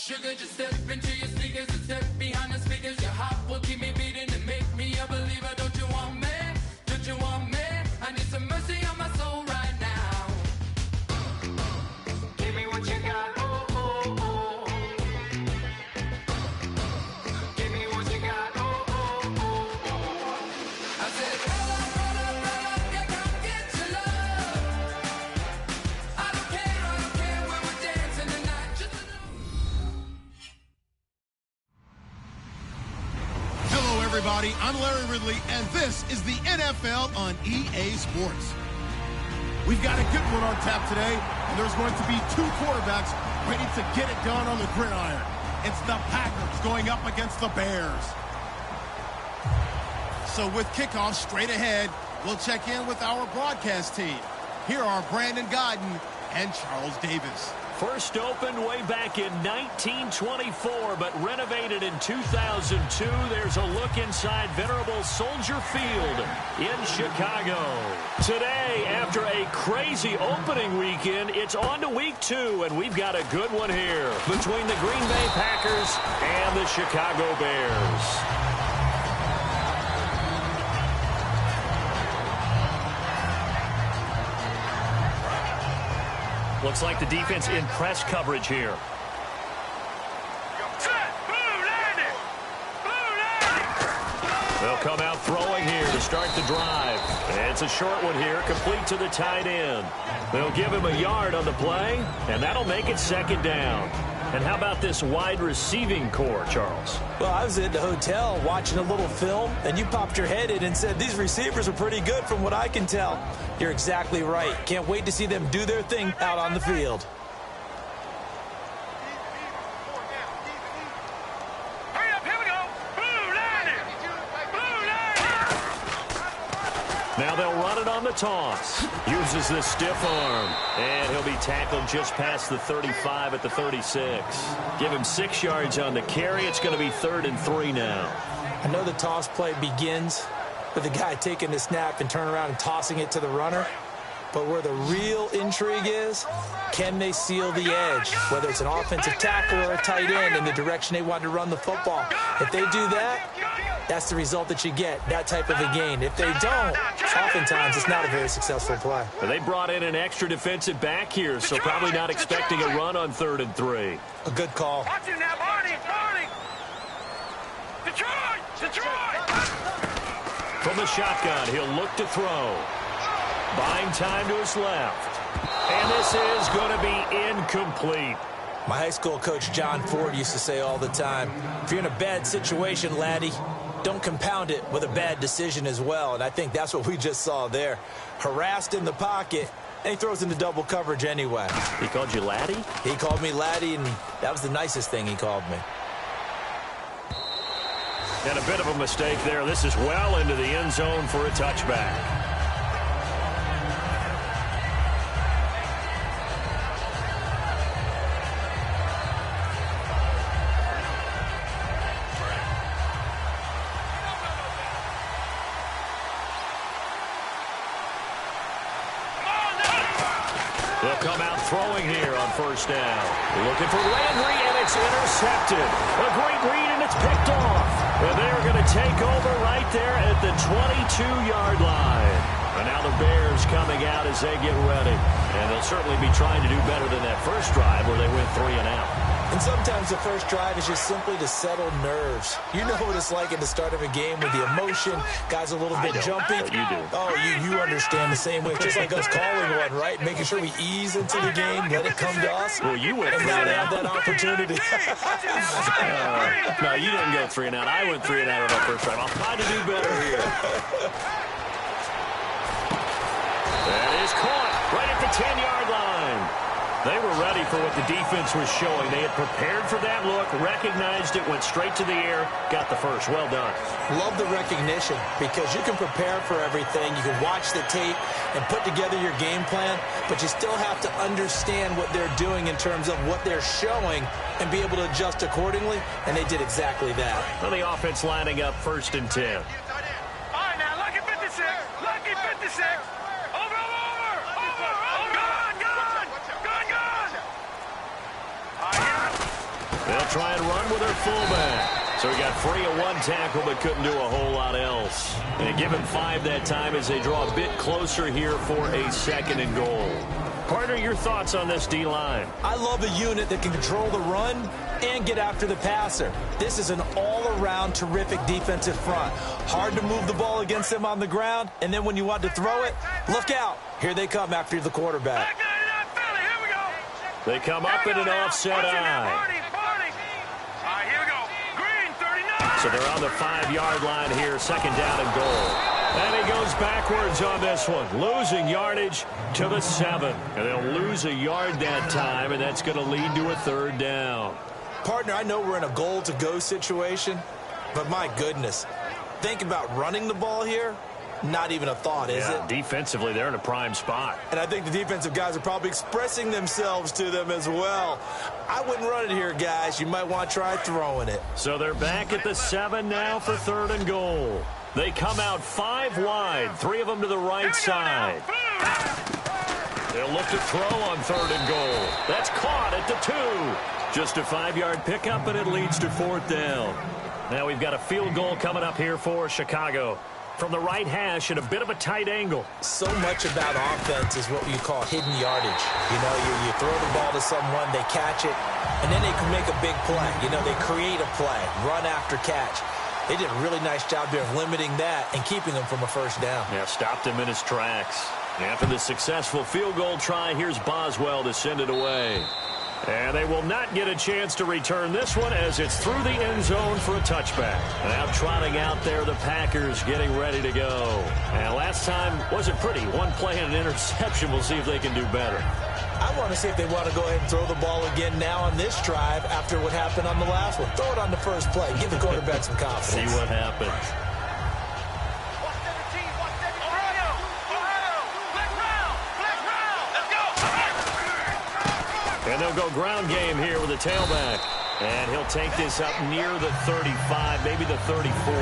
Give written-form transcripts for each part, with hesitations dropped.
Sugar, just step into your sneakers and step behind the speakers. Your heart will keep me beating and make me a believer. Don't you want me? Don't you want me? I need some mercy on my soul right now. Give me what you got. Oh, oh, oh. Give me what you got. Oh, oh, oh, oh. I said, roll up, yeah, come get your love. I don't care when we're dancing tonight. Just Hello, everybody. I'm Larry Ridley, and this is the NFL on EA Sports. We've got a good one on tap today, and there's going to be two quarterbacks ready to get it done on the gridiron. It's the Packers going up against the Bears. So with kickoff straight ahead, we'll check in with our broadcast team. Here are Brandon Godden and Charles Davis. First opened way back in 1924, but renovated in 2002. There's a look inside venerable Soldier Field in Chicago. Today, after a crazy opening weekend, it's on to week 2, and we've got a good one here between the Green Bay Packers and the Chicago Bears. Looks like the defense in press coverage here. They'll come out throwing here to start the drive. And it's a short one here, complete to the tight end. They'll give him a yard on the play, and that'll make it second down. And how about this wide receiving core, Charles? Well, I was at the hotel watching a little film, and you popped your head in and said these receivers are pretty good from what I can tell. You're exactly right. Can't wait to see them do their thing out on the field. Hurry up, here we go. Blue line. Blue line. Now they'll run it on the toss. Uses this stiff arm. And he'll be tackled just past the 35 at the 36. Give him 6 yards on the carry. It's going to be 3rd and 3 now. I know the toss play begins with the guy taking the snap and turning around and tossing it to the runner. But where the real intrigue is, can they seal the edge? Whether it's an offensive tackle or a tight end in the direction they want to run the football. If they do that, that's the result that you get, that type of a gain. If they don't, oftentimes it's not a very successful play. Well, they brought in an extra defensive back here, so probably not expecting a run on 3rd and 3. A good call. Watch him now, Barney. Detroit. From the shotgun, he'll look to throw. Buying time to his left. And this is going to be incomplete. My high school coach, John Ford, used to say all the time, if you're in a bad situation, laddie, don't compound it with a bad decision as well. And I think that's what we just saw there. Harassed in the pocket, and he throws into double coverage anyway. He called you laddie? He called me laddie, and that was the nicest thing he called me. And a bit of a mistake there. This is well into the end zone for a touchback. They'll come out throwing here on 1st down. Looking for Landry, and it's intercepted. A great read, and it's picked off. And they're going to take over right there at the 22-yard line. And now the Bears coming out as they get ready. And they'll certainly be trying to do better than that first drive where they went 3 and out. And sometimes the first drive is just simply to settle nerves. You know what it's like at the start of a game with the emotion. Guys a little bit jumpy. But you do. Oh, you understand the same way. Just like us calling one, right? Making sure we ease into the game, let it come to us. Well, you went 3 and now and they out. have that opportunity. No, you didn't go 3 and out. I went 3 and out on that first drive. I'll try to do better here. That is caught right at the 10-yard line. They were ready for what the defense was showing. They had prepared for that look, recognized it, went straight to the air, got the first. Well done. Love the recognition because you can prepare for everything. You can watch the tape and put together your game plan, but you still have to understand what they're doing in terms of what they're showing and be able to adjust accordingly, and they did exactly that. Well, the offense lining up 1st and 10. All right, now, lucky 56. Lucky 56. Over. Gone. They'll They'll try and run with their fullback. So he got free of one tackle but couldn't do a whole lot else. And give him 5 that time as they draw a bit closer here for a 2nd and goal. Partner, your thoughts on this D-line? I love a unit that can control the run and get after the passer. This is an all-around terrific defensive front. Hard to move the ball against them on the ground, and then when you want to throw it, look out. Here they come after the quarterback. They come up in an offset eye. So they're on the 5-yard line here, 2nd down and goal. And he goes backwards on this one, losing yardage to the 7. And they'll lose a yard that time, and that's going to lead to a 3rd down. Partner, I know we're in a goal-to-go situation, but my goodness, think about running the ball here. Not even a thought, is it? Defensively, they're in a prime spot. And I think the defensive guys are probably expressing themselves to them as well. I wouldn't run it here, guys. You might want to try throwing it. So they're back at the 7 now for 3rd and goal. They come out 5 wide, 3 of them to the right side. They'll look to throw on 3rd and goal. That's caught at the 2. Just a 5-yard pickup, and it leads to 4th down. Now we've got a field goal coming up here for Chicago. From the right hash at a bit of a tight angle. So much about offense is what you call hidden yardage. You know, you throw the ball to someone, they catch it, and then they can make a big play. You know, they create a play, run after catch. They did a really nice job there of limiting that and keeping them from a 1st down. Yeah, stopped him in his tracks. After the successful field goal try, here's Boswell to send it away. And they will not get a chance to return this one as it's through the end zone for a touchback. Now trotting out there, the Packers getting ready to go. And last time wasn't pretty. 1 play and an interception. We'll see if they can do better. I want to see if they want to go ahead and throw the ball again now on this drive after what happened on the last one. Throw it on the first play. Give the quarterback some confidence. See what happens. And they'll go ground game here with a tailback. And he'll take this up near the 35, maybe the 34.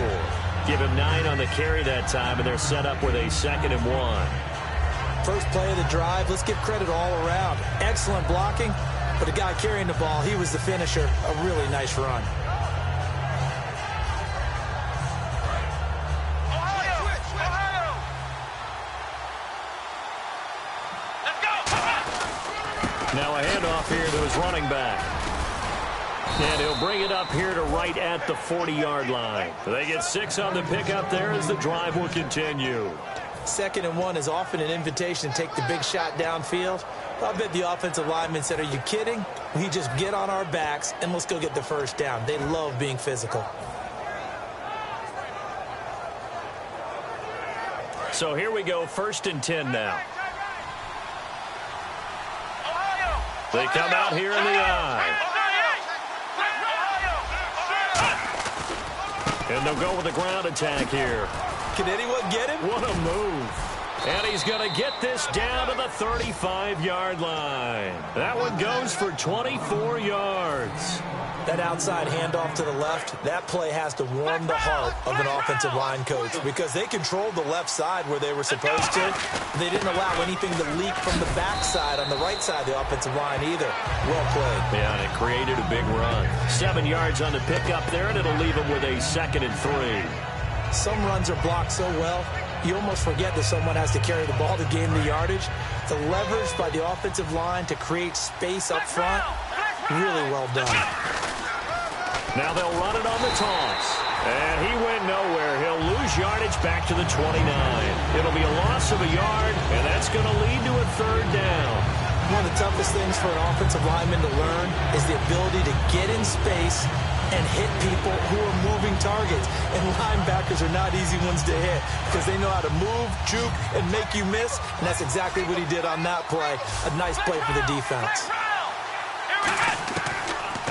Give him 9 on the carry that time, and they're set up with a 2nd and 1. First play of the drive, let's give credit all around. Excellent blocking, but the guy carrying the ball, he was the finisher. A really nice run. Now a handoff here to his running back. And he'll bring it up here to right at the 40-yard line. They get 6 on the pickup there as the drive will continue. 2nd and 1 is often an invitation to take the big shot downfield. I bet the offensive lineman said, are you kidding? We just get on our backs and let's go get the 1st down. They love being physical. So here we go, 1st and 10 now. They come out here in the eye. And they'll go with a ground attack here. Can anyone get him? What a move. And he's going to get this down to the 35-yard line. That one goes for 24 yards. That outside handoff to the left, that play has to warm the heart of an offensive line coach because they controlled the left side where they were supposed to. They didn't allow anything to leak from the backside on the right side of the offensive line either. Well played. Yeah, and it created a big run. 7 yards on the pickup there, and it'll leave them with a 2nd and 3. Some runs are blocked so well, you almost forget that someone has to carry the ball to gain the yardage. The leverage by the offensive line to create space up front, really well done. Now they'll run it on the toss. And he went nowhere. He'll lose yardage back to the 29. It'll be a loss of a yard, and that's going to lead to a 3rd down. One of the toughest things for an offensive lineman to learn is the ability to get in space and hit people who are moving targets. And linebackers are not easy ones to hit because they know how to move, juke, and make you miss. And that's exactly what he did on that play. A nice play for the defense.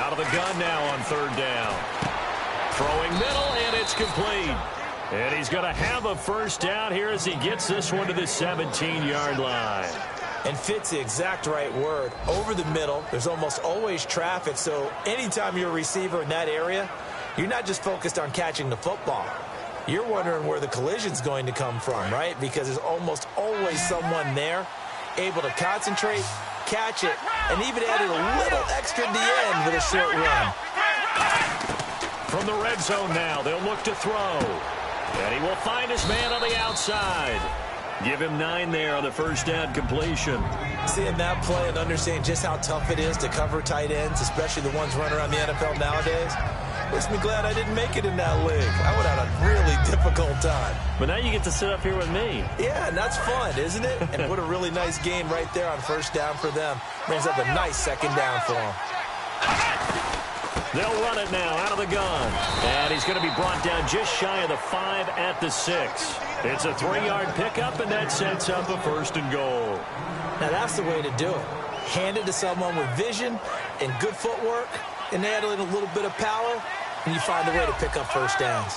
Out of the gun now on 3rd down. Throwing middle, and it's complete. And he's going to have a 1st down here as he gets this one to the 17-yard line. And fits the exact right word. Over the middle, there's almost always traffic, so anytime you're a receiver in that area, you're not just focused on catching the football. You're wondering where the collision's going to come from, right? Because there's almost always someone there able to concentrate, catch it, and even added a little extra at the end with a short run. From the red zone now, they'll look to throw. And he will find his man on the outside. Give him 9 there on the first down completion. Seeing that play and understanding just how tough it is to cover tight ends, especially the ones running around the NFL nowadays, makes me glad I didn't make it in that league. I would have had a really difficult time. But now you get to sit up here with me. Yeah, and that's fun, isn't it? And what a really nice game right there on first down for them. Brings up a nice second down for them. They'll run it now out of the gun. And he's going to be brought down just shy of the 5 at the 6. It's a 3-yard pickup, and that sets up a 1st and goal. Now that's the way to do it. Hand it to someone with vision and good footwork, and add in a little bit of power, and you find a way to pick up first downs.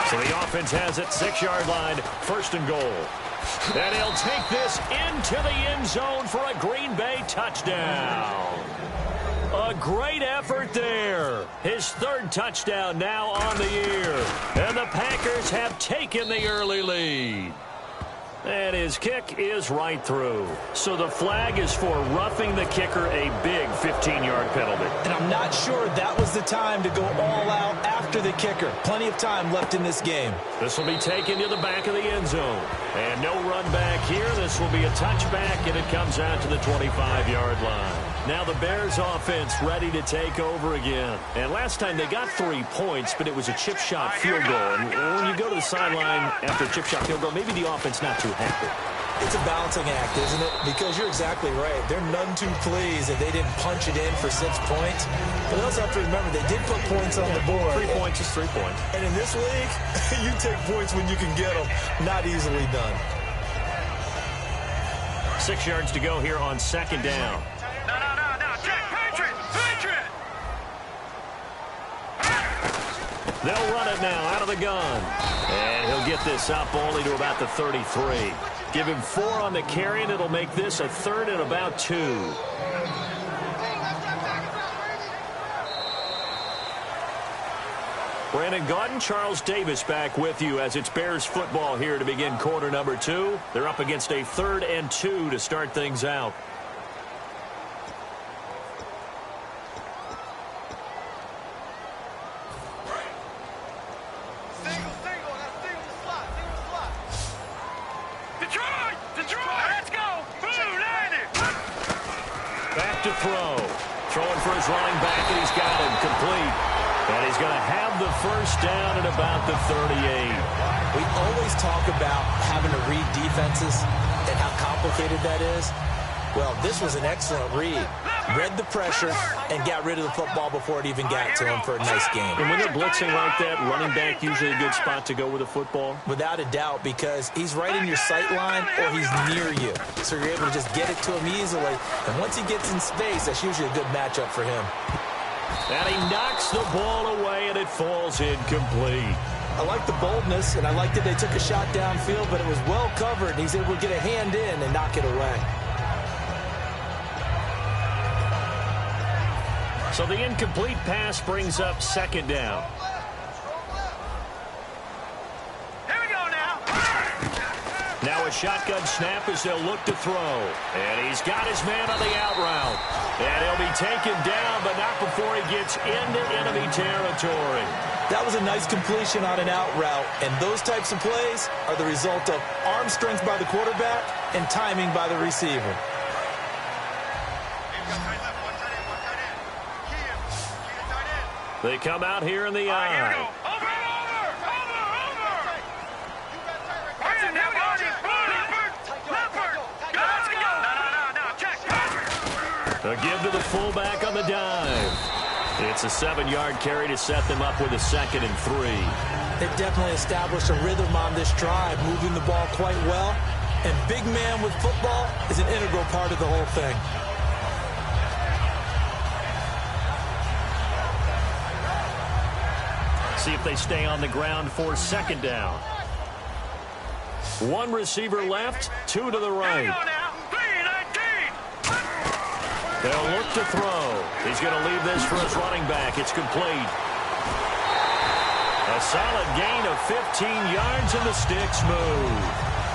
So the offense has it, 6-yard line, 1st and goal. And he'll take this into the end zone for a Green Bay touchdown. A great effort there. His 3rd touchdown now on the year. And the Packers have taken the early lead. And his kick is right through. So the flag is for roughing the kicker, a big 15-yard penalty. And I'm not sure that was the time to go all out after the kicker. Plenty of time left in this game. This will be taken to the back of the end zone. And no run back here. This will be a touchback, and it comes out to the 25-yard line. Now the Bears offense ready to take over again. And last time they got 3 points, but it was a chip shot field goal. And when you go to the sideline after a chip shot field goal, maybe the offense not too happy. It's a balancing act, isn't it? Because you're exactly right. They're none too pleased that they didn't punch it in for 6 points. But they also have to remember they did put points on the board. 3 points is 3 points. And in this league, you take points when you can get them. Not easily done. 6 yards to go here on 2nd down. No. Check. Patriot. They'll run it now out of the gun. And he'll get this up only to about the 33. Give him 4 on the carry, and it'll make this a 3rd and about 2. Brandon Gaudin, Charles Davis back with you as it's Bears football here to begin quarter number 2. They're up against a 3rd and 2 to start things out. Detroit, let's go. Boom, landed. Back to throw. Throwing for his running back, and he's got him complete. And he's going to have the 1st down at about the 38. We always talk about having to read defenses and how complicated that is. Well, this was an excellent read. Read the pressure and got rid of the football before it even got to him for a nice game. And when they're blitzing like that, running back usually a good spot to go with the football? Without a doubt, because he's right in your sight line or he's near you. So you're able to just get it to him easily. And once he gets in space, that's usually a good matchup for him. And he knocks the ball away, and it falls incomplete. I like the boldness, and I like that they took a shot downfield, but it was well covered, and he's able to get a hand in and knock it away. So the incomplete pass brings up 2nd down. Here we go now. Now a shotgun snap as they'll look to throw. And he's got his man on the out route. And he'll be taken down, but not before he gets into enemy territory. That was a nice completion on an out route, and those types of plays are the result of arm strength by the quarterback and timing by the receiver. They come out here in the eye. Over. Watch it now, Leopard. Let's go. No. Check. A give to the fullback on the dive. It's a 7-yard carry to set them up with a 2nd and 3. They've definitely established a rhythm on this drive, moving the ball quite well. And big man with football is an integral part of the whole thing. See if they stay on the ground for 2nd down. 1 receiver left, 2 to the right. They'll look to throw. He's going to leave this for his running back. It's complete. A solid gain of 15 yards, and the sticks move.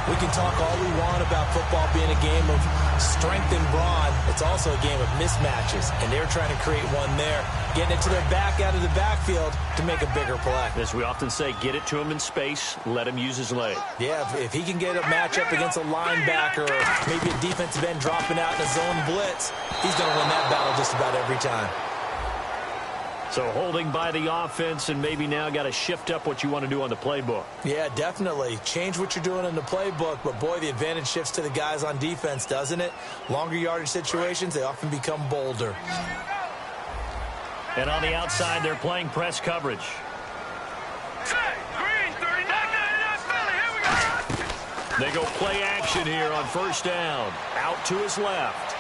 We can talk all we want about football being a game of strength and brawn. it's also a game of mismatches, and they're trying to create one there, getting it to their back out of the backfield to make a bigger play. As we often say, get it to him in space, let him use his leg. Yeah, if he can get a matchup against a linebacker or maybe a defensive end dropping out in a zone blitz, he's going to win that battle just about every time. So holding by the offense, and maybe now got to shift up what you want to do on the playbook. Yeah, definitely. Change what you're doing in the playbook, but boy, the advantage shifts to the guys on defense, doesn't it? Longer yardage situations, they often become bolder. And on the outside, they're playing press coverage. Green, 39, here we go. They go play action here on first down. Out to his left.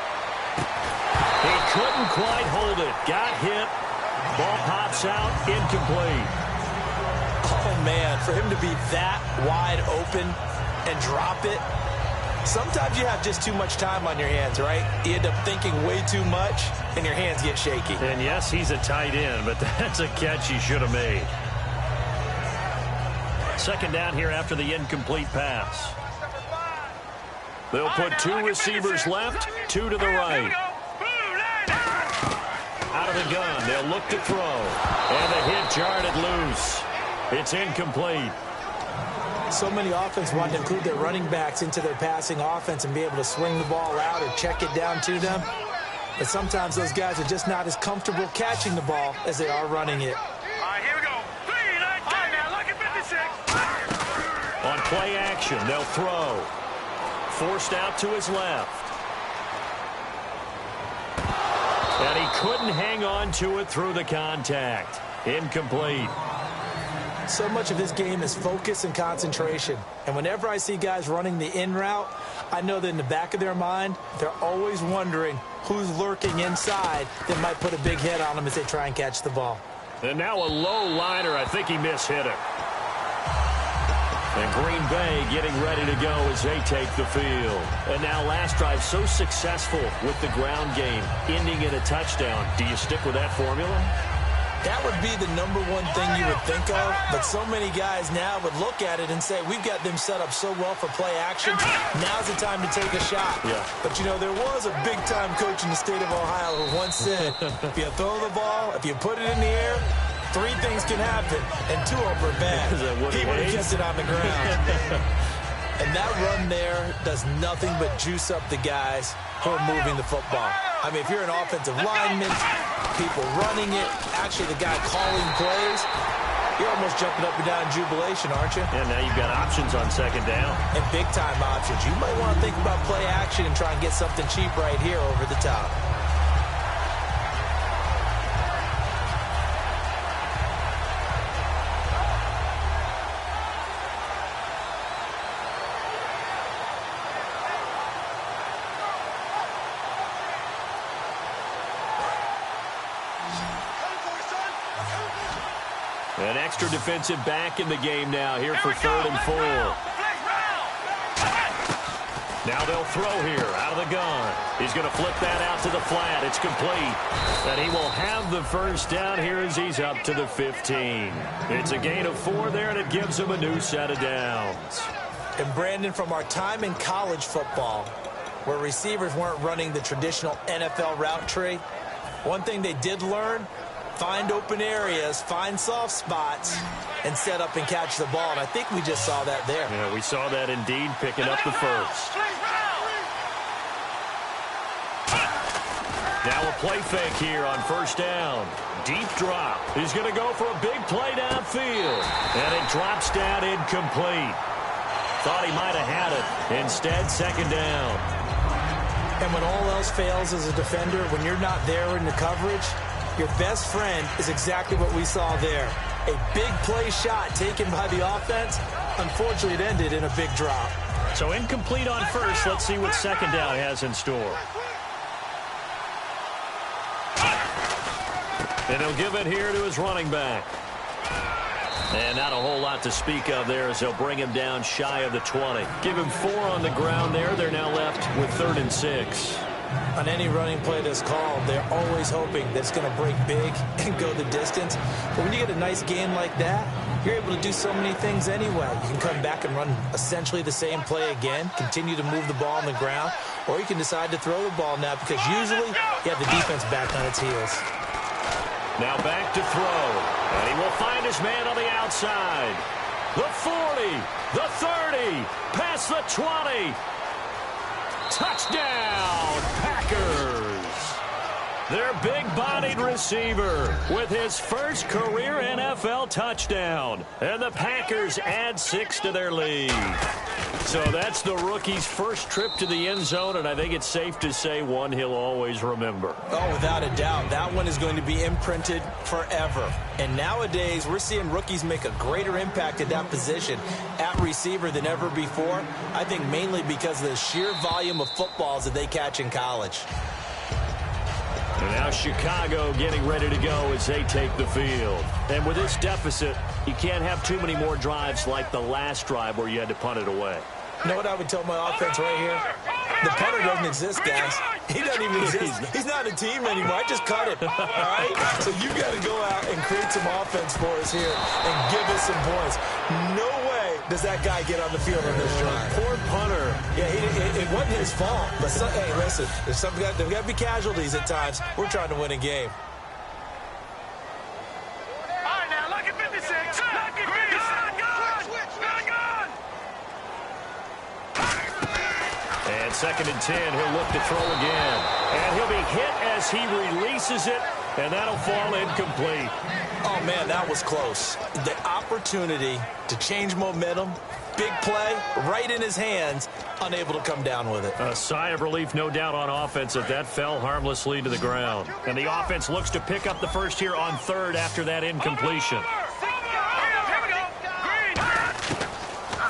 He couldn't quite hold it. Got hit. Ball pops out, incomplete. Oh, man, for him to be that wide open and drop it, sometimes you have just too much time on your hands, right? You end up thinking way too much, and your hands get shaky. And yes, he's a tight end, but that's a catch he should have made. Second down here after the incomplete pass. They'll put two receivers left, two to the right. Out of the gun, they'll look to throw. And the hit jarred it loose. It's incomplete. So many offenses want to include their running backs into their passing offense and be able to swing the ball out or check it down to them. But sometimes those guys are just not as comfortable catching the ball as they are running it. All right, here we go. 3-9, now look at 56. On play action, they'll throw. Forced out to his left. And he couldn't hang on to it through the contact. Incomplete. So much of this game is focus and concentration. And whenever I see guys running the in route, I know that in the back of their mind, they're always wondering who's lurking inside that might put a big hit on them as they try and catch the ball. And now a low liner. I think he mishit it. And Green Bay getting ready to go as they take the field. And now last drive so successful with the ground game, ending in a touchdown. Do you stick with that formula? That would be the number one thing you would think of, but so many guys now would look at it and say, we've got them set up so well for play action, now's the time to take a shot. Yeah. But, you know, there was a big-time coach in the state of Ohio who once said, if you throw the ball, if you put it in the air, three things can happen, and two of them are bad. He would have kept it on the ground. And that run there does nothing but juice up the guys who are moving the football. I mean, if you're an offensive lineman, people running it, actually the guy calling plays, you're almost jumping up and down in jubilation, aren't you? And now you've got options on second down. And big-time options. You might want to think about play action and try and get something cheap right here over the top. An extra defensive back in the game now here for 3rd and 4. Now they'll throw here out of the gun. He's going to flip that out to the flat. It's complete. And he will have the first down here as he's up to the 15. It's a gain of 4 there, and it gives him a new set of downs. And Brandon, from our time in college football, where receivers weren't running the traditional NFL route tree, one thing they did learn, find open areas, find soft spots, and set up and catch the ball. And I think we just saw that there. Yeah, we saw that indeed, picking up the first. Now a play fake here on first down. Deep drop. He's going to go for a big play downfield. And it drops down incomplete. Thought he might have had it. Instead, second down. And when all else fails as a defender, when you're not there in the coverage, your best friend is exactly what we saw there. A big play shot taken by the offense. Unfortunately, it ended in a big drop. So incomplete on first. Let's see what second down has in store. And he'll give it here to his running back. And not a whole lot to speak of there as they'll bring him down shy of the 20. Give him 4 on the ground there. They're now left with 3rd and 6. On any running play that's called, they're always hoping that it's going to break big and go the distance. But when you get a nice game like that, you're able to do so many things anyway. You can come back and run essentially the same play again, continue to move the ball on the ground, or you can decide to throw the ball now because usually you have the defense back on its heels. Now back to throw, and he will find his man on the outside. The 40, the 30, past the 20. Touchdown, Packers! Their big-bodied receiver with his first career NFL touchdown. And the Packers add 6 to their lead. So that's the rookie's first trip to the end zone, and I think it's safe to say one he'll always remember. Oh, without a doubt. That one is going to be imprinted forever. And nowadays, we're seeing rookies make a greater impact at that position at receiver than ever before. I think mainly because of the sheer volume of footballs that they catch in college. And now Chicago getting ready to go as they take the field. And with this deficit, you can't have too many more drives like the last drive where you had to punt it away. You know what I would tell my offense right here? The punter doesn't exist, guys. He doesn't even exist. He's not a team anymore. I just cut it. All right? So you got to go out and create some offense for us here and give us some points. No way does that guy get on the field on this drive. Poor punter. Yeah, it wasn't his fault. But hey, listen, there's got to be casualties at times. We're trying to win a game. All right, now, look at 56. Look at 56. Gun. And 2nd and 10, he'll look to throw again. And he'll be hit as he releases it, and that'll fall incomplete. Oh, man, that was close. The opportunity to change momentum, big play, right in his hands, unable to come down with it. A sigh of relief, no doubt, on offense that fell harmlessly to the ground. And the offense looks to pick up the first here on 3rd after that incompletion.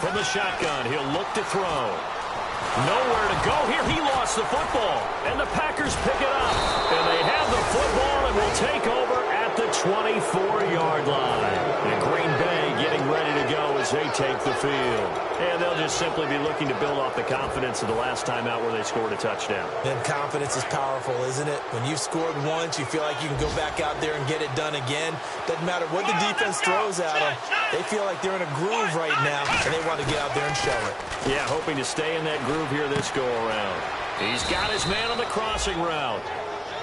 From the shotgun, he'll look to throw. Nowhere to go here. He lost the football. And the Packers pick it up. And they have the football and will take over at the 24-yard line. And Green Bay getting ready to go as they take the field. And they'll just simply be looking to build off the confidence of the last time out where they scored a touchdown. And confidence is powerful, isn't it? When you've scored once, you feel like you can go back out there and get it done again. Doesn't matter what the defense throws at them. They feel like they're in a groove right now, and they want to get out there and show it. Yeah, hoping to stay in that groove here this go-around. He's got his man on the crossing route.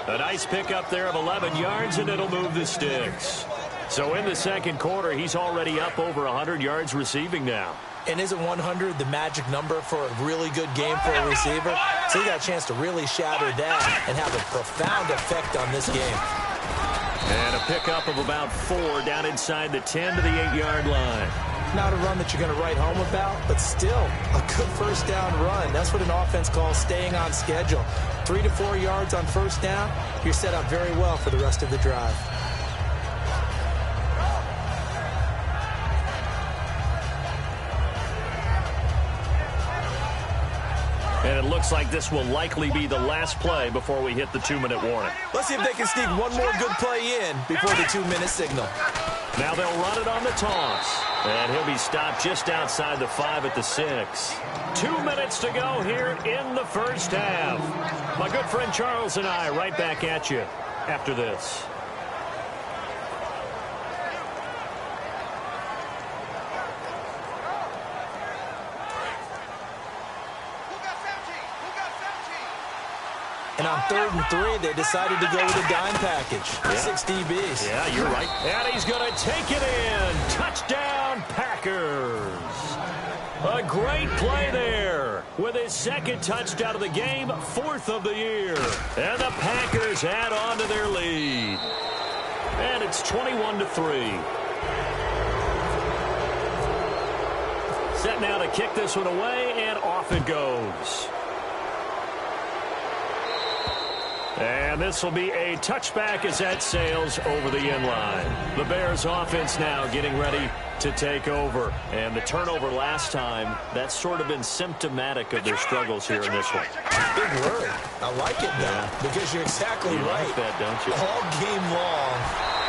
A nice pickup there of 11 yards, and it'll move the sticks. So in the second quarter, he's already up over 100 yards receiving now. And isn't 100 the magic number for a really good game for a receiver? So he got a chance to really shatter that and have a profound effect on this game. And a pickup of about 4 down inside the 10 to the 8-yard line. Not a run that you're going to write home about, but still a good first down run. That's what an offense calls staying on schedule. 3 to 4 yards on first down, you're set up very well for the rest of the drive. And it looks like this will likely be the last play before we hit the 2-minute warning. Let's see if they can sneak one more good play in before the 2-minute signal. Now they'll run it on the toss. And he'll be stopped just outside the 5 at the 6. 2 minutes to go here in the first half. My good friend Charles and I right back at you after this. And on 3rd and 3, they decided to go with a dime package. 6 DBs. Yeah, you're right. And he's going to take it in. Touchdown, Packers. A great play there with his 2nd touchdown of the game, 4th of the year. And the Packers add on to their lead. And it's 21-3. Set now to kick this one away, and off it goes. And this will be a touchback as that sails over the end line. The Bears offense now getting ready to take over. And the turnover last time, that's sort of been symptomatic of their struggles here in this one. Big word. I like it now because you're exactly right. Like that, don't you? All game long,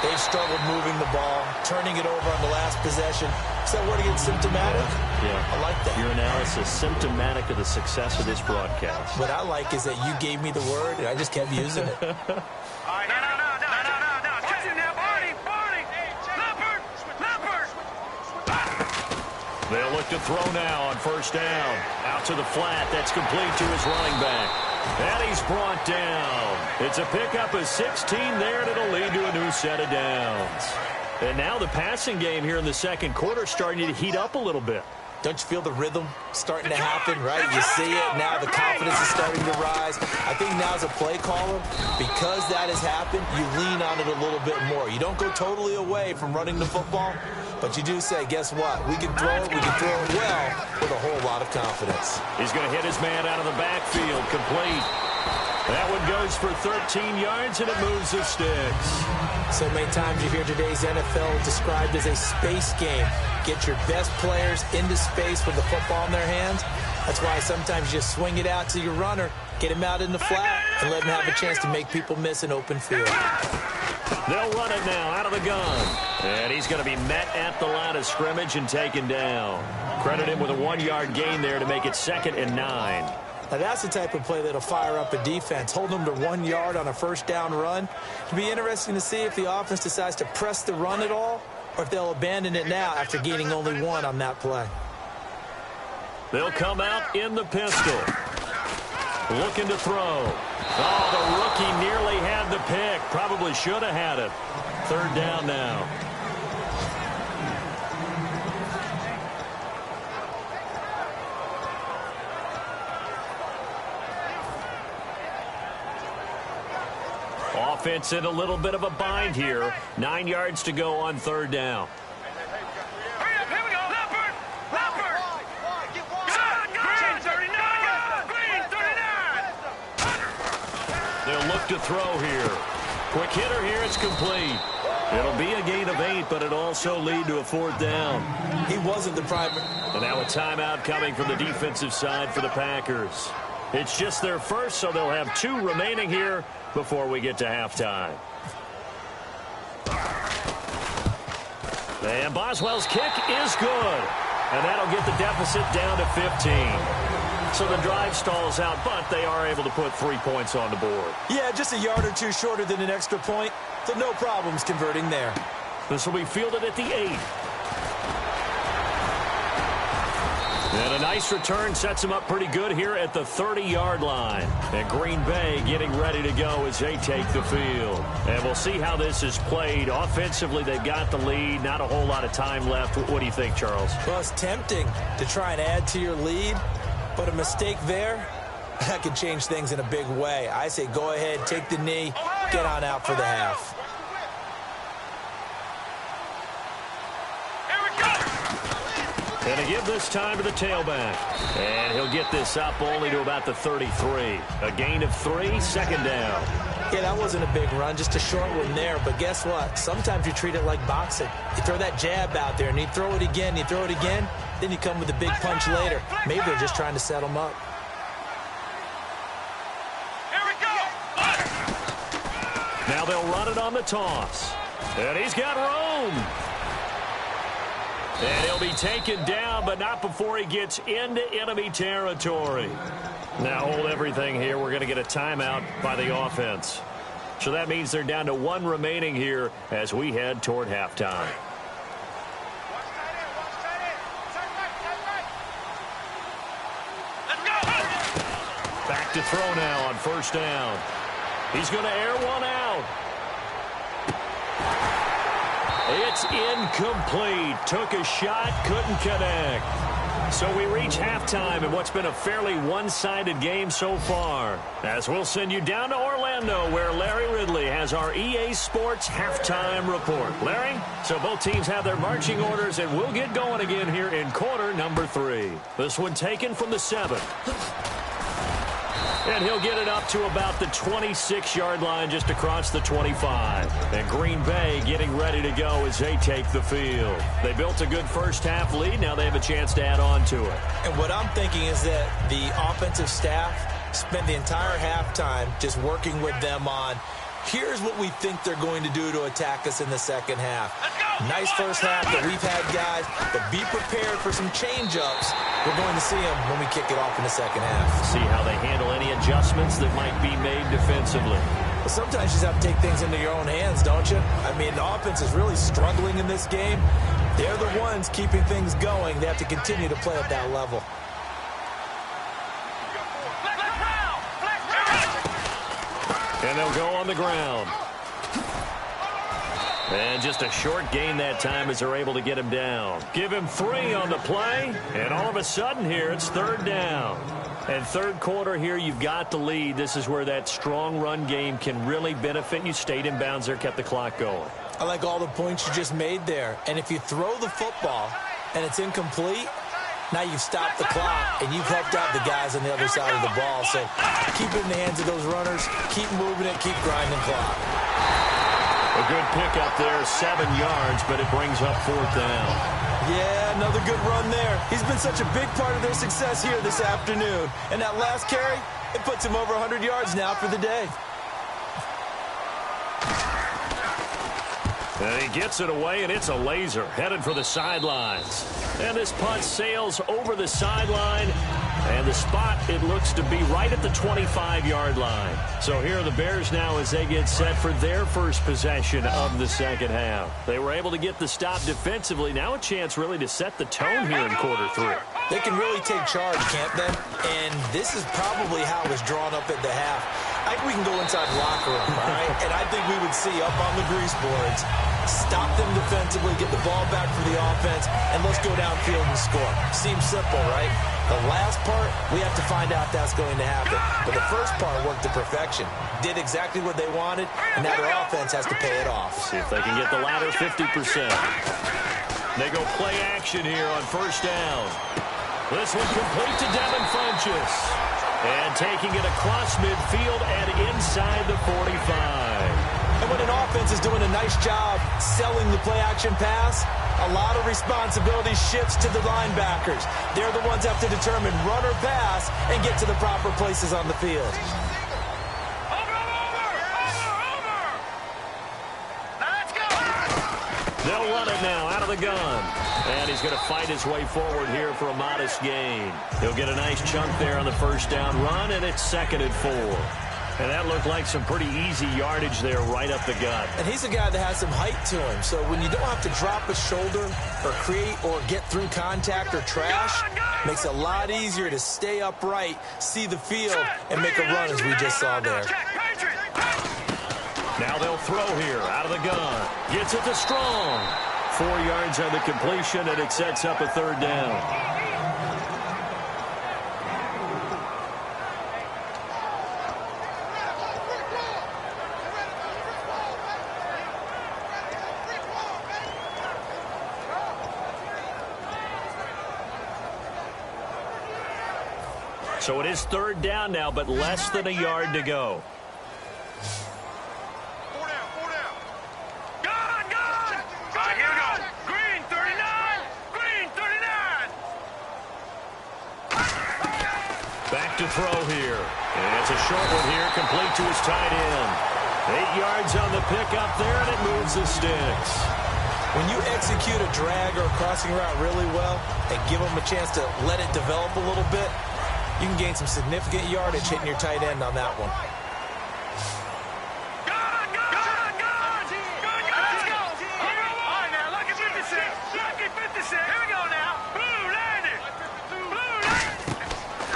They've struggled moving the ball, turning it over on the last possession. Is that word again symptomatic? Yeah. I like that. Your analysis symptomatic of the success of this broadcast. What I like is that you gave me the word, and I just kept using it. No. Catch it now, Barney. Leopard. They'll look to throw now on first down. Out to the flat. That's complete to his running back. And he's brought down. It's a pickup of 16 there, and it'll lead to a new set of downs. And now the passing game here in the second quarter starting to heat up a little bit. Don't you feel the rhythm starting to happen, right? You see it. Now the confidence is starting to rise. I think now as a play caller, because that has happened, you lean on it a little bit more. You don't go totally away from running the football, but you do say, guess what? We can throw it. We can throw it well with a whole lot of confidence. He's going to hit his man out of the backfield. Complete. That one goes for 13 yards, and it moves the sticks. So many times you hear today's NFL described as a space game. Get your best players into space with the football in their hands. That's why sometimes you just swing it out to your runner, get him out in the flat, and let him have a chance to make people miss an open field. They'll run it now out of the gun. And he's going to be met at the line of scrimmage and taken down. Credit him with a 1-yard gain there to make it 2nd and 9. Now that's the type of play that'll fire up a defense. Hold them to 1 yard on a first down run. It'll be interesting to see if the offense decides to press the run at all, or if they'll abandon it now after gaining only 1 on that play. They'll come out in the pistol. Looking to throw. Oh, the rookie nearly had the pick. Probably should have had it. 3rd down now. Offense in a little bit of a bind here. 9 yards to go on 3rd down. Hurry up, here we go. Leopard. Green 39. Green 39. They'll look to throw here. Quick hitter here. It's complete. It'll be a gain of 8, but it'll also lead to a 4th down. He wasn't the primary. And now a timeout coming from the defensive side for the Packers. It's just their first, so they'll have 2 remaining here before we get to halftime. And Boswell's kick is good. And that'll get the deficit down to 15. So the drive stalls out, but they are able to put 3 points on the board. Yeah, just a yard or 2 shorter than an extra point, so no problems converting there. This will be fielded at the 8. And a nice return sets him up pretty good here at the 30-yard line. And Green Bay getting ready to go as they take the field. And we'll see how this is played. Offensively, they've got the lead. Not a whole lot of time left. What do you think, Charles? Well, it's tempting to try and add to your lead, but a mistake there, that could change things in a big way. I say go ahead, take the knee, get on out for the half. And to give this time to the tailback. And he'll get this up only to about the 33. A gain of 3, 2nd down. Yeah, that wasn't a big run, just a short one there. But guess what? Sometimes you treat it like boxing. You throw that jab out there, and you throw it again, then you come with a big punch later. Maybe they're just trying to set him up. Here we go. Now they'll run it on the toss. And he's got room. And he'll be taken down, but not before he gets into enemy territory. Now hold everything here. We're going to get a timeout by the offense. So that means they're down to 1 remaining here as we head toward halftime. Back to throw now on first down. He's going to air one out. It's incomplete. Took a shot, couldn't connect. So we reach halftime in what's been a fairly one-sided game so far. As we'll send you down to Orlando, where Larry Ridley has our EA Sports halftime report. Larry, so both teams have their marching orders, and we'll get going again here in quarter number 3. This one taken from the 7. And he'll get it up to about the 26-yard line, just across the 25. And Green Bay getting ready to go as they take the field. They built a good first-half lead. Now they have a chance to add on to it. And what I'm thinking is that the offensive staff spent the entire halftime just working with them on Here's what we think they're going to do to attack us in the second half. Nice first half that we've had, guys, but be prepared for some change-ups. We're going to see them when we kick it off in the second half. See how they handle any adjustments that might be made defensively. But sometimes you just have to take things into your own hands, don't you? I mean, the offense is really struggling in this game. They're the ones keeping things going. They have to continue to play at that level. And they'll go on the ground. And just a short gain that time as they're able to get him down. Give him 3 on the play, and all of a sudden here it's third down. And third quarter here, you've got the lead. This is where that strong run game can really benefit you. Stayed in bounds there, kept the clock going. I like all the points you just made there. And if you throw the football and it's incomplete, now you've stopped the clock and you've helped out the guys on the other side of the ball. So keep it in the hands of those runners. Keep moving it. Keep grinding clock. A good pickup there, 7 yards, but it brings up fourth down. Yeah, another good run there. He's been such a big part of their success here this afternoon. And that last carry, it puts him over 100 yards now for the day. And he gets it away, and it's a laser headed for the sidelines. And this punt sails over the sideline. And the spot, it looks to be right at the 25-yard line. So here are the Bears now as they get set for their first possession of the second half. They were able to get the stop defensively. Now a chance really to set the tone here in quarter 3. They can really take charge, can't they? And this is probably how it was drawn up at the half. I think we can go inside the locker room, all right? And I think we would see up on the grease boards, stop them defensively, get the ball back for the offense, and let's go downfield and score. Seems simple, right? The last part, we have to find out that's going to happen. But the first part worked to perfection. Did exactly what they wanted, and now their offense has to pay it off. See if they can get the latter 50%. They go play action here on first down. This one complete to Devin Funchess. And taking it across midfield and inside the 45. And when an offense is doing a nice job selling the play-action pass, a lot of responsibility shifts to the linebackers. They're the ones that have to determine run or pass and get to the proper places on the field. They'll run it now out of the gun. And he's going to fight his way forward here for a modest gain. He'll get a nice chunk there on the first down run, and it's 2nd and 4. And that looked like some pretty easy yardage there right up the gut. And he's a guy that has some height to him. So when you don't have to drop a shoulder or create or get through contact or trash, makes it a lot easier to stay upright, see the field, and make a run as we just saw there. Now they'll throw here out of the gun. Gets it to Strong. 4 yards on the completion, and it sets up a third down. So it is third down now, but less than a yard to go. Back to throw here. And it's a short one here, complete to his tight end. 8 yards on the pickup there, and it moves the sticks. When you execute a drag or a crossing route really well and give them a chance to let it develop a little bit, you can gain some significant yardage hitting your tight end on that one.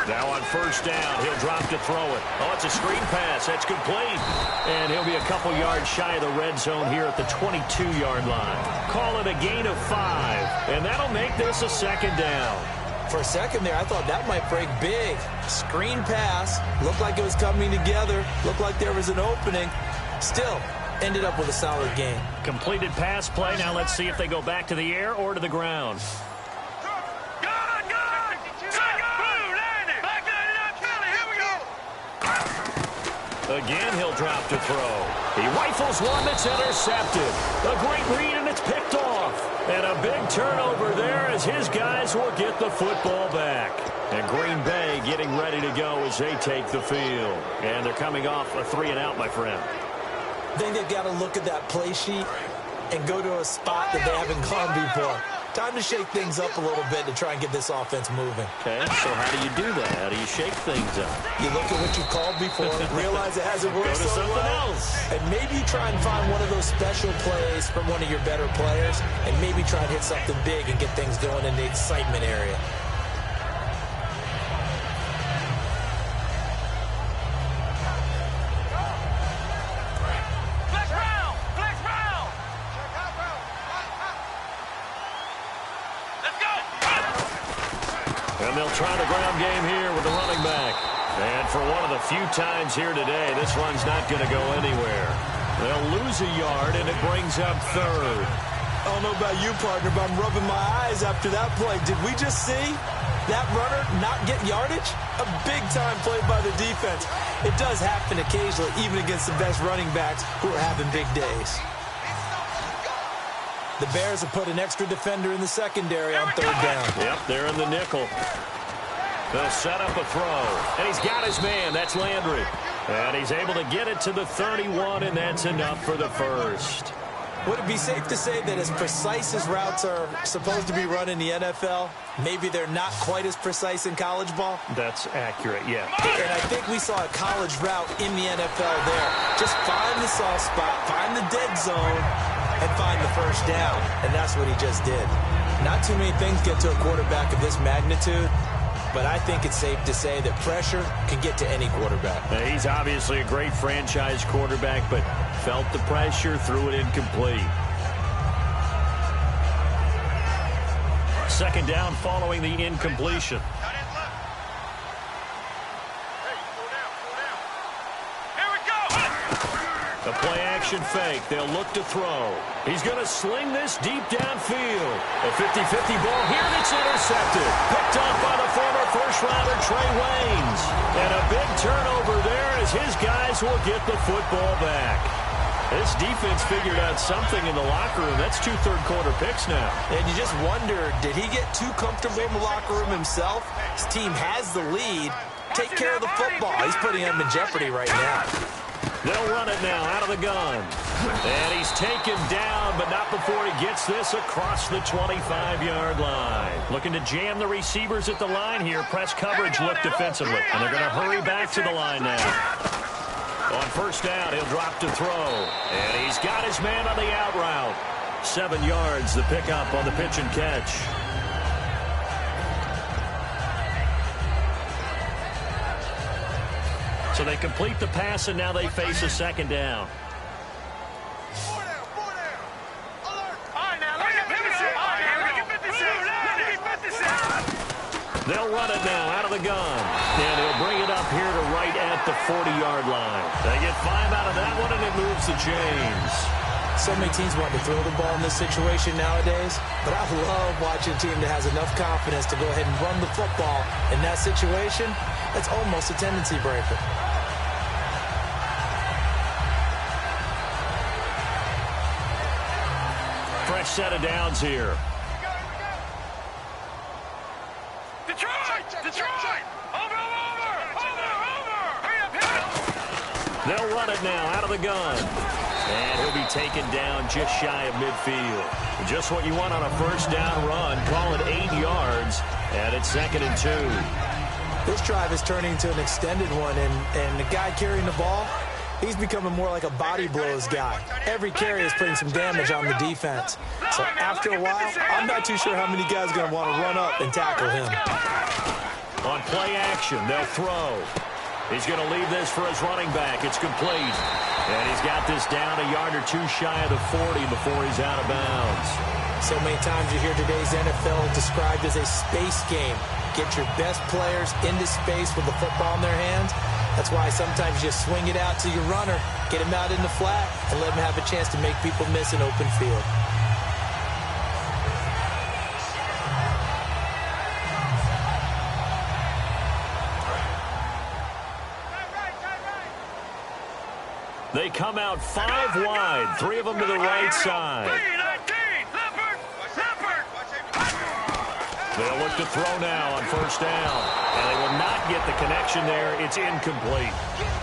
Now on first down, he'll drop to throw it. Oh, it's a screen pass. That's complete. And he'll be a couple yards shy of the red zone here at the 22-yard line. Call it a gain of 5, and that'll make this a second down. For a second there, I thought that might break big. Screen pass. Looked like it was coming together. Looked like there was an opening. Still, ended up with a solid gain. Completed pass play. Now let's see if they go back to the air or to the ground. Again, he'll drop to throw. He rifles one that's intercepted. A great read, and it's picked off. And a big turnover there as his guys will get the football back. And Green Bay getting ready to go as they take the field. And they're coming off a 3-and-out, my friend. I think they've got to look at that play sheet and go to a spot that they haven't gone before. Time to shake things up a little bit to try and get this offense moving. Okay, so how do you do that? How do you shake things up? You look at what you called before, realize it hasn't worked Go to so something well, else. and maybe you try and find one of those special plays from one of your better players, and maybe try and hit something big and get things going in the excitement area. And they'll try the ground game here with the running back. And for one of the few times here today, this run's not going to go anywhere. They'll lose a yard, and it brings up third. I don't know about you, partner, but I'm rubbing my eyes after that play. Did we just see that runner not get yardage? A big-time play by the defense. It does happen occasionally, even against the best running backs who are having big days. The Bears have put an extra defender in the secondary on third down. Yep, they're in the nickel. They'll set up a throw. And he's got his man. That's Landry. And he's able to get it to the 31, and that's enough for the first. Would it be safe to say that as precise as routes are supposed to be run in the NFL, maybe they're not quite as precise in college ball? That's accurate, yeah. And I think we saw a college route in the NFL there. Just find the soft spot, find the dead zone, and find the first down. And that's what he just did. Not too many things get to a quarterback of this magnitude, but I think it's safe to say that pressure can get to any quarterback. Now, he's obviously a great franchise quarterback, but felt the pressure, threw it incomplete. Second down following the incompletion. A play-action fake. They'll look to throw. He's going to sling this deep downfield. A 50-50 ball here, and it's intercepted. Picked up by the former first-rounder Trey Waynes. And a big turnover there as his guys will get the football back. This defense figured out something in the locker room. That's 2 third-quarter picks now. And you just wonder, did he get too comfortable in the locker room himself? His team has the lead. Take care of the football. He's putting them in jeopardy right now. They'll run it now out of the gun. And he's taken down, but not before he gets this across the 25-yard line. Looking to jam the receivers at the line here. Press coverage look defensively. And they're going to hurry back to the line now. On first down, he'll drop to throw. And he's got his man on the out route. 7 yards, the pickup on the pitch and catch. So they complete the pass, and now they face a second down. They'll run it now out of the gun. And he'll bring it up here to right at the 40-yard line. They get 5 out of that one, and it moves the chains. So many teams want to throw the ball in this situation nowadays, but I love watching a team that has enough confidence to go ahead and run the football. In that situation, that's almost a tendency breaker. Fresh set of downs here. Detroit! Over! Hurry up! They'll run it now out of the gun. And he'll be taken down just shy of midfield. Just what you want on a first down run. Call it 8 yards. And it's 2nd and 2. This drive is turning into an extended one, and the guy carrying the ball, he's becoming more like a body blows guy. Every carry is putting some damage on the defense. So after a while, I'm not too sure how many guys are going to want to run up and tackle him. On play action, they'll throw. He's going to leave this for his running back. It's complete. And he's got this down a yard or 2 shy of the 40 before he's out of bounds. So many times you hear today's NFL described as a space game. Get your best players into space with the football in their hands. That's why sometimes you swing it out to your runner, get him out in the flat, and let him have a chance to make people miss an open field. They come out 5 wide, 3 of them to the right side. They'll look to throw now on first down. And they will not get the connection there. It's incomplete.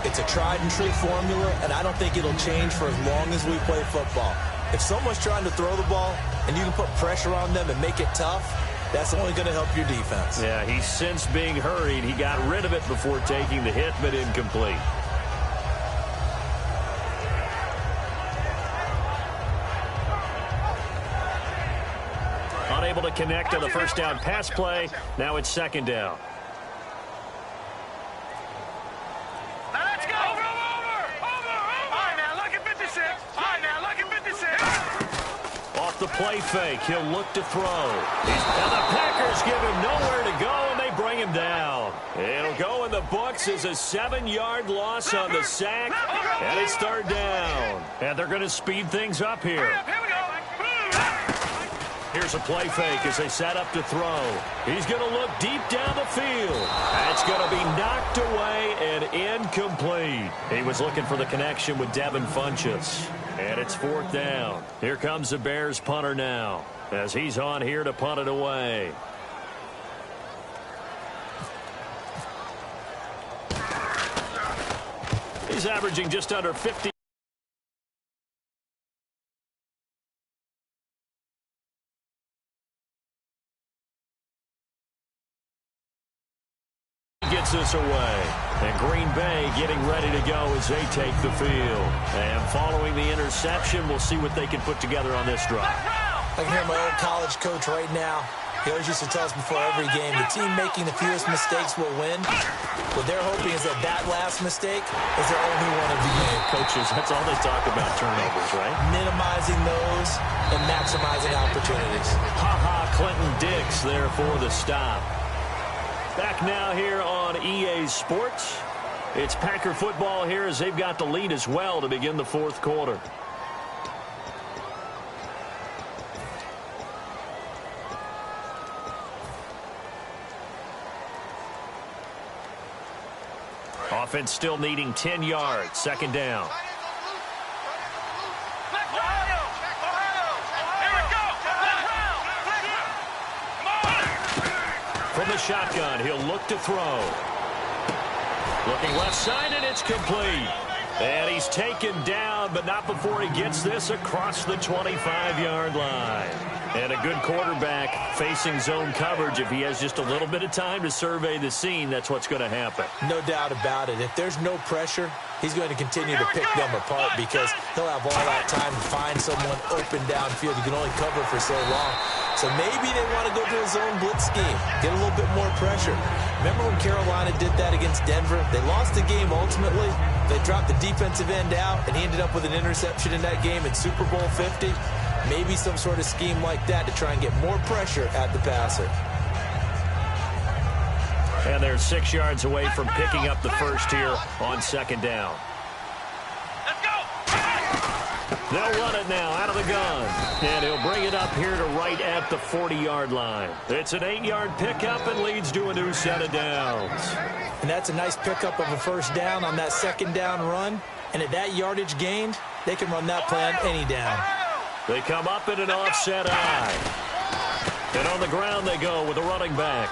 It's a tried-and-true formula, and I don't think it'll change for as long as we play football. If someone's trying to throw the ball and you can put pressure on them and make it tough, that's only going to help your defense. Yeah, he sensed being hurried. He got rid of it before taking the hit, but incomplete. Unable to connect on the first down pass play. Now it's second down. Now let's go. Over. All right, now look at 56. All right, now look at 56. Off the play fake, he'll look to throw. And the Packers give him nowhere to go, and they bring him down. It'll go in the books as a 7-yard loss on the sack, and it's third down. And they're going to speed things up here. Here we go. Here's a play fake as they set up to throw. He's going to look deep down the field. That's going to be knocked away and incomplete. He was looking for the connection with Devin Funchess. And it's fourth down. Here comes the Bears punter now as he's on here to punt it away. He's averaging just under 50. Gets this away. And Green Bay getting ready to go as they take the field. And following the interception, we'll see what they can put together on this drive. I can hear my old college coach right now. He always used to tell us before every game, the team making the fewest mistakes will win. What they're hoping is that that last mistake is their only one of the game. Coaches, that's all they talk about, turnovers, right? Minimizing those and maximizing opportunities. Clinton Dix there for the stop. Back now here on EA Sports. It's Packer football here as they've got the lead as well to begin the fourth quarter. Offense still needing 10 yards. Second down. From the shotgun, he'll look to throw. Looking left side, and it's complete. And he's taken down, but not before he gets this across the 25-yard line. And a good quarterback facing zone coverage. If he has just a little bit of time to survey the scene, that's what's going to happen. No doubt about it. If there's no pressure, he's going to continue to pick them apart because he'll have all that time to find someone open downfield. You can only cover for so long. So maybe they want to go to a zone blitz scheme, get a little bit more pressure. Remember when Carolina did that against Denver? They lost the game ultimately. They dropped the defensive end out, and he ended up with an interception in that game in Super Bowl 50. Maybe some sort of scheme like that to try and get more pressure at the passer. And they're 6 yards away from picking up the first here on second down. They'll run it now out of the gun. And he'll bring it up here to right at the 40-yard line. It's an 8-yard pickup and leads to a new set of downs. And that's a nice pickup of a first down on that second down run. And at that yardage gained, they can run that play on any down. They come up in an offset eye. And on the ground they go with the running back.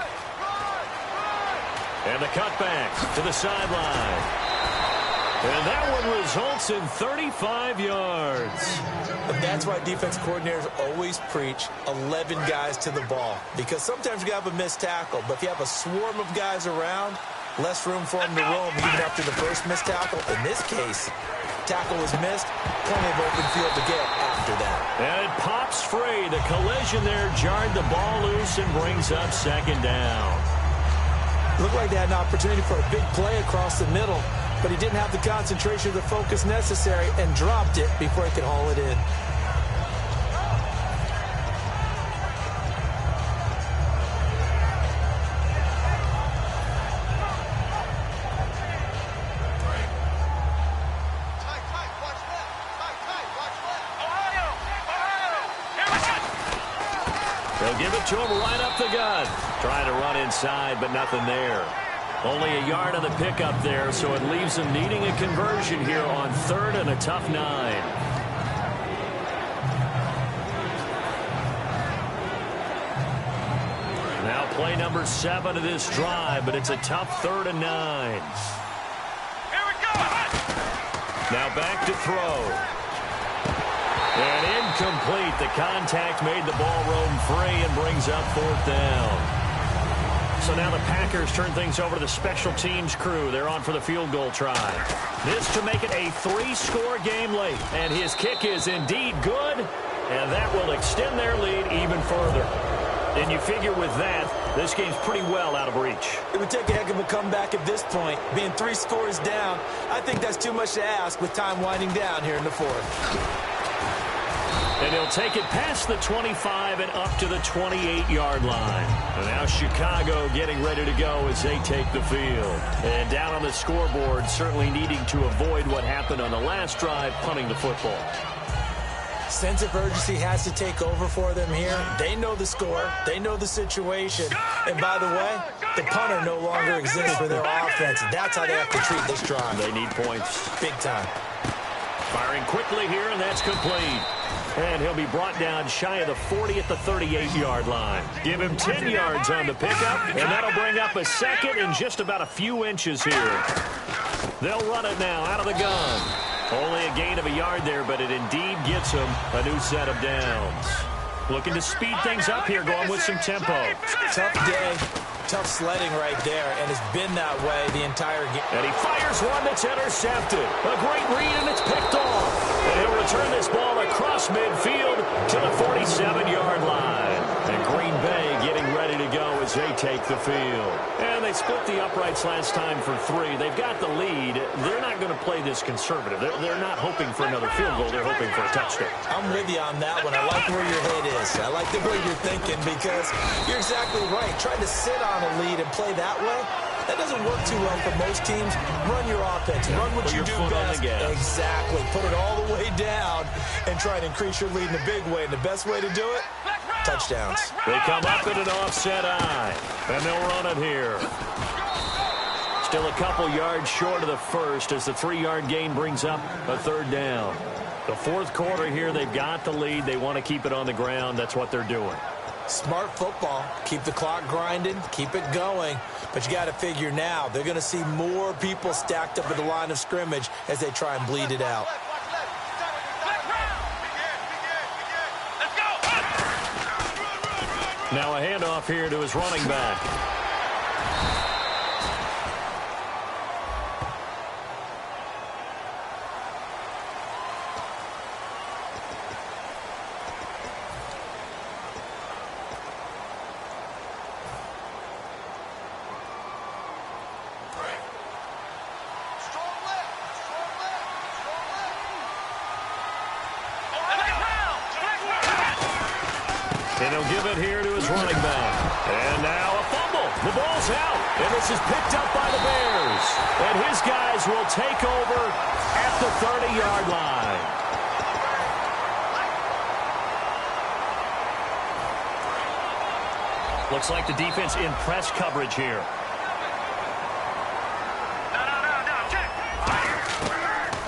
And the cutback to the sideline. And that one results in 35 yards. And that's why defense coordinators always preach 11 guys to the ball. Because sometimes you have a missed tackle, but if you have a swarm of guys around, less room for them to roam even after the first missed tackle. In this case, tackle was missed, plenty of open field to get after that. And it pops free. The collision there jarred the ball loose and brings up second down. Looked like they had an opportunity for a big play across the middle, but he didn't have the concentration or the focus necessary and dropped it before he could haul it in. They'll give it to him right up the gut. Trying to run inside, but nothing there. Only a yard on the pickup there, so it leaves them needing a conversion here on third and a tough 9. Now play number 7 of this drive, but it's a tough 3rd and 9. Here we go. Now back to throw. And incomplete. The contact made the ball roam free and brings up 4th down. So now the Packers turn things over to the special teams crew. They're on for the field goal try. This to make it a 3-score game late. And his kick is indeed good. And that will extend their lead even further. And you figure with that, this game's pretty well out of reach. It would take a heck of a comeback at this point. Being 3 scores down, I think that's too much to ask with time winding down here in the 4th. And he'll take it past the 25 and up to the 28-yard line. And now Chicago getting ready to go as they take the field. And down on the scoreboard, certainly needing to avoid what happened on the last drive, punting the football. Sense of urgency has to take over for them here. They know the score. They know the situation. And by the way, the punter no longer exists for their offense. That's how they have to treat this drive. They need points. Big time. Firing quickly here, and that's complete. And he'll be brought down shy of the 40 at the 38-yard line. Give him 10 yards on the pickup, and that'll bring up a second and just about a few inches here. They'll run it now out of the gun. Only a gain of a yard there, but it indeed gets him a new set of downs. Looking to speed things up here, going with some tempo. Tough day, tough sledding right there, and it's been that way the entire game. And he fires one that's intercepted. A great read, and it's picked off. And he'll return this ball across midfield to the 47-yard line. And Green Bay getting ready to go as they take the field. And they split the uprights last time for 3. They've got the lead. They're not going to play this conservative. They're not hoping for another field goal. They're hoping for a touchdown. I'm with you on that one. I like where your head is. I like the way you're thinking because you're exactly right. Trying to sit on a lead and play that way, that doesn't work too well for most teams. Run your offense. Run what you do best. Exactly. Put it all the way down and try and increase your lead in a big way. And the best way to do it, touchdowns. They come up in an offset eye, and they'll run it here. Still a couple yards short of the first as the 3-yard gain brings up a 3rd down. The 4th quarter here, they've got the lead. They want to keep it on the ground. That's what they're doing. Smart football. Keep the clock grinding. Keep it going. But you got to figure now, they're going to see more people stacked up at the line of scrimmage as they try and bleed it out. Now a handoff here to his running back. And he'll give it here to his running back. And now a fumble. The ball's out. And this is picked up by the Bears. And his guys will take over at the 30-yard line. Looks like the defense in press coverage here.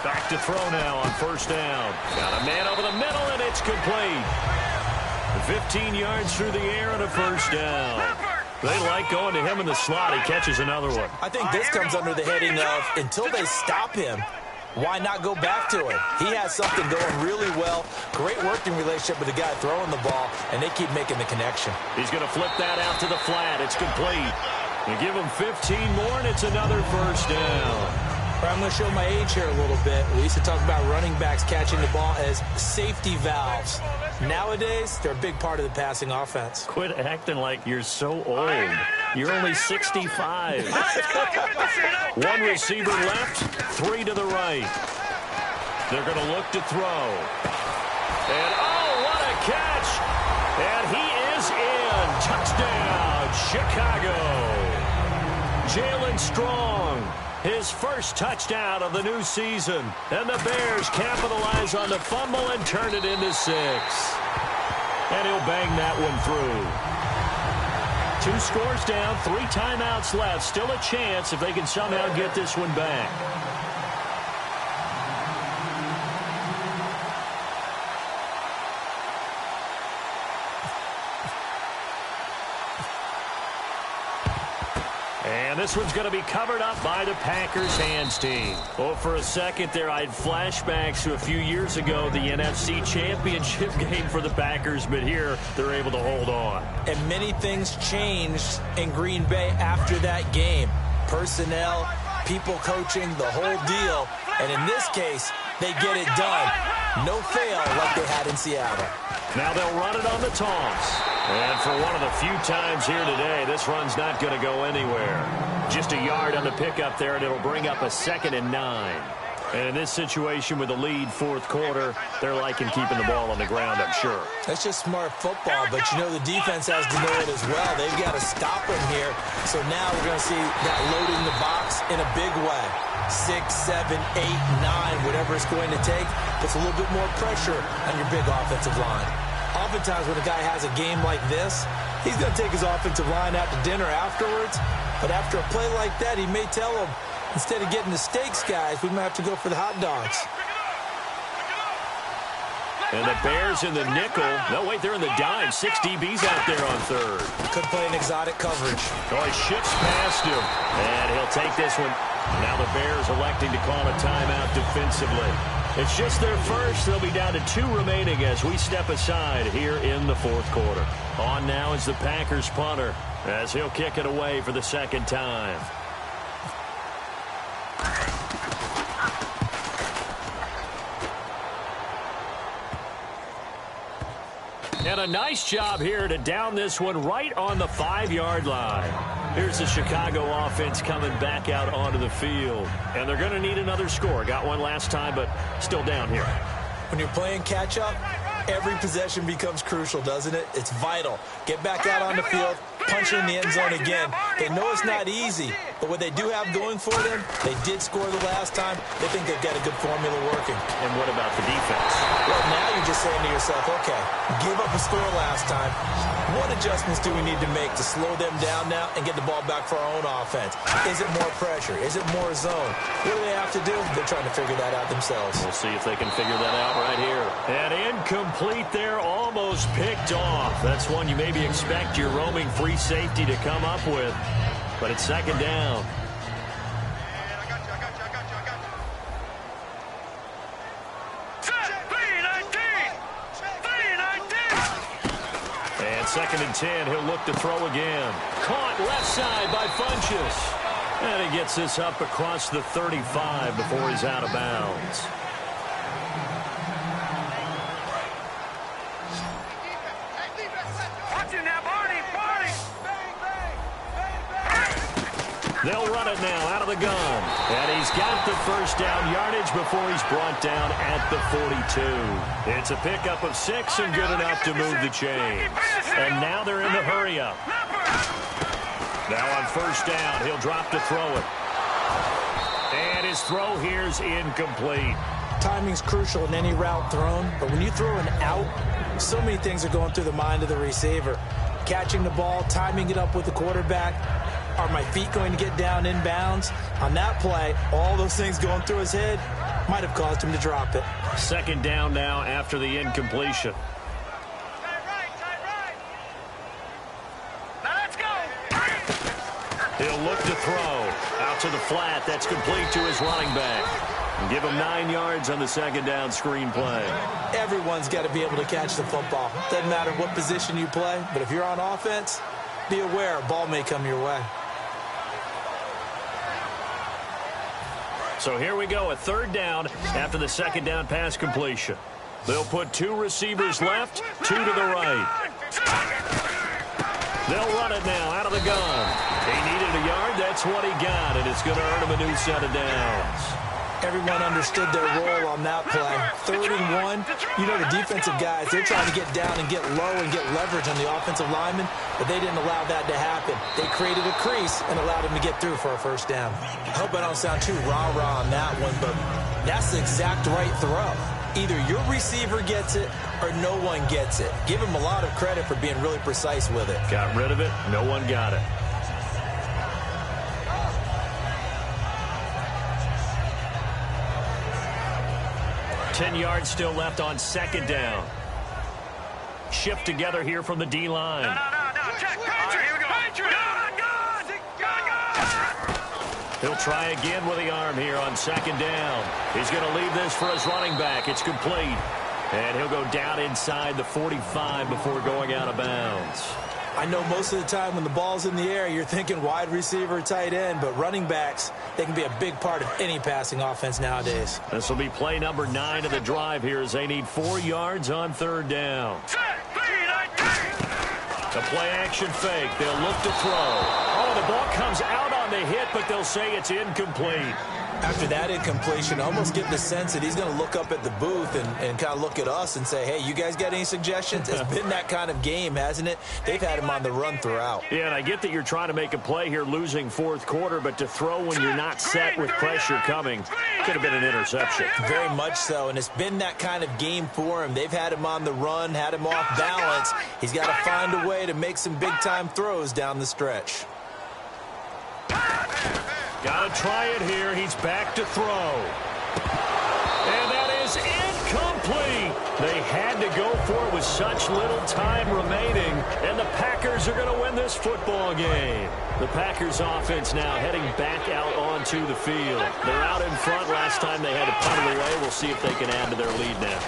Back to throw now on 1st down. Got a man over the middle, and it's complete. 15 yards through the air and a 1st down. They like going to him in the slot. He catches another one. I think this comes under the heading of until they stop him, why not go back to it? He has something going really well. Great working relationship with the guy throwing the ball, and they keep making the connection. He's going to flip that out to the flat. It's complete. And give him 15 more, and it's another 1st down. I'm going to show my age here a little bit. We used to talk about running backs catching the ball as safety valves. Nowadays, they're a big part of the passing offense. Quit acting like you're so old. You're only 65. One receiver left, 3 to the right. They're going to look to throw. And, oh, what a catch. And he is in. Touchdown, Chicago. Jalen Strong. His first touchdown of the new season. And the Bears capitalize on the fumble and turn it into 6. And he'll bang that one through. 2 scores down, 3 timeouts left. Still a chance if they can somehow get this one back. And this one's going to be covered up by the Packers hands team. Well, for a second there, I had flashbacks to a few years ago, the NFC Championship game for the Packers, but here they're able to hold on. And many things changed in Green Bay after that game. Personnel, people coaching, the whole deal. And in this case, they get it done. No fail like they had in Seattle. Now they'll run it on the toss. And for one of the few times here today, this run's not going to go anywhere. Just a yard on the pickup there, and it'll bring up a 2nd and 9. And in this situation with the lead, fourth quarter, they're liking keeping the ball on the ground, I'm sure. That's just smart football, but you know the defense has to know it as well. They've got to stop him here. So now we're going to see that loading the box in a big way. 6, 7, 8, 9, whatever it's going to take, puts a little bit more pressure on your big offensive line. Oftentimes when a guy has a game like this, he's going to take his offensive line out to dinner afterwards. But after a play like that, he may tell them, instead of getting the steaks, guys, we might have to go for the hot dogs. And the Bears in the nickel. No, wait, they're in the dime. 6 DBs out there on third. Could play an exotic coverage. Oh, he shifts past him. And he'll take this one. Now the Bears electing to call a timeout defensively. It's just their first. They'll be down to 2 remaining as we step aside here in the fourth quarter. On now is the Packers punter as he'll kick it away for the second time. And a nice job here to down this one right on the 5-yard line. Here's the Chicago offense coming back out onto the field. And they're going to need another score. Got one last time, but still down here. When you're playing catch-up, every possession becomes crucial, doesn't it? It's vital. Get back out on the field, punch in the end zone again. They know it's not easy, but what they do have going for them, they did score the last time. They think they've got a good formula working. And what about the defense? Well, now you're just saying to yourself, okay, give up a score last time. What adjustments do we need to make to slow them down now and get the ball back for our own offense? Is it more pressure? Is it more zone? What do they have to do? They're trying to figure that out themselves. We'll see if they can figure that out right here. And incomplete there, almost picked off. That's one you maybe expect your roaming free safety to come up with. But it's second down. And 2nd and 10, he'll look to throw again. Caught left side by Funchess. And he gets this up across the 35 before he's out of bounds. They'll run it now out of the gun. And he's got the first down yardage before he's brought down at the 42. It's a pickup of 6 and good enough to move the chains. And now they're in the hurry-up. Now on first down, he'll drop to throw it. And his throw here's incomplete. Timing's crucial in any route thrown, but when you throw an out, so many things are going through the mind of the receiver. Catching the ball, timing it up with the quarterback. Are my feet going to get down inbounds? On that play, all those things going through his head might have caused him to drop it. Second down now after the incompletion. Now let's go. He'll look to throw. Out to the flat. That's complete to his running back. And give him 9 yards on the second down screen play. Everyone's got to be able to catch the football. Doesn't matter what position you play, but if you're on offense, be aware a ball may come your way. So here we go, a third down after the second down pass completion. They'll put 2 receivers left, 2 to the right. They'll run it now out of the gun. He needed a yard, that's what he got, and it's going to earn him a new set of downs. Everyone understood their role on that play. 3rd and 1, you know the defensive guys, they're trying to get down and get low and get leverage on the offensive lineman, but they didn't allow that to happen. They created a crease and allowed him to get through for a first down. I hope I don't sound too rah-rah on that one, but that's the exact right throw. Either your receiver gets it or no one gets it. Give him a lot of credit for being really precise with it. Got rid of it, no one got it. Ten yards still left on second down. Shift together here from the D-line. No. Check. Patriot. Here we go. Patriot. Gun. He'll try again with the arm here on second down. He's going to leave this for his running back. It's complete. And he'll go down inside the 45 before going out of bounds. I know most of the time when the ball's in the air, you're thinking wide receiver, tight end, but running backs, they can be a big part of any passing offense nowadays. This will be play number 9 of the drive here as they need 4 yards on third down. The play action fake. They'll look to throw. Oh, the ball comes out on the hit, but they'll say it's incomplete. After that incompletion, I almost get the sense that he's going to look up at the booth and kind of look at us and say, hey, you guys got any suggestions? It's been that kind of game, hasn't it? They've had him on the run throughout. Yeah, and I get that you're trying to make a play here losing fourth quarter, but to throw when you're not set with pressure coming could have been an interception. Very much so, and it's been that kind of game for him. They've had him on the run, had him off balance. He's got to find a way to make some big-time throws down the stretch. Got to try it here. He's back to throw. And that is incomplete. They had to go for it with such little time remaining. And the Packers are going to win this football game. The Packers offense now heading back out onto the field. They're out in front. Last time they had to punt it away. We'll see if they can add to their lead now.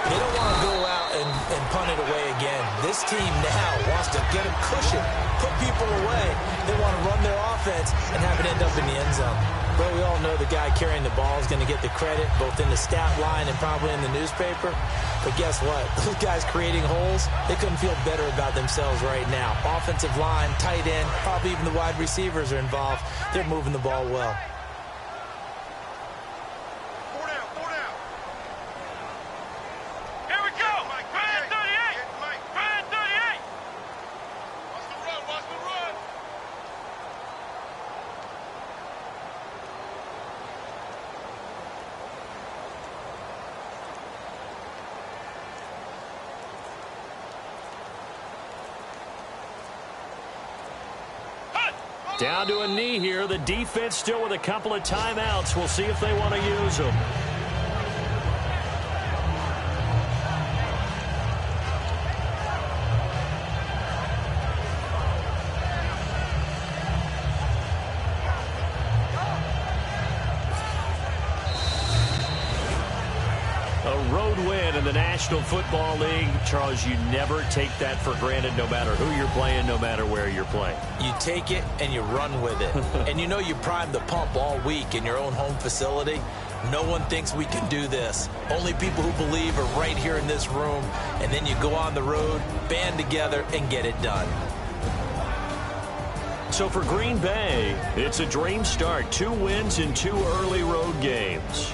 They don't want to go out and punt it away again. This team now wants to get a cushion, put people away. They want to run their offense and have it end up in the end zone. But we all know the guy carrying the ball is going to get the credit, both in the stat line and probably in the newspaper. But guess what? Those guys creating holes, they couldn't feel better about themselves right now. Offensive line, tight end, probably even the wide receivers are involved. They're moving the ball well. Down to a knee here. The defense still with a couple of timeouts. We'll see if they want to use them. A road win in the National Football League. Charles, you never take that for granted no matter who you're playing, no matter where you're playing. You take it and you run with it. And you know you primed the pump all week in your own home facility. No one thinks we can do this. Only people who believe are right here in this room. And then you go on the road, band together, and get it done. So for Green Bay, it's a dream start. 2 wins in 2 early road games.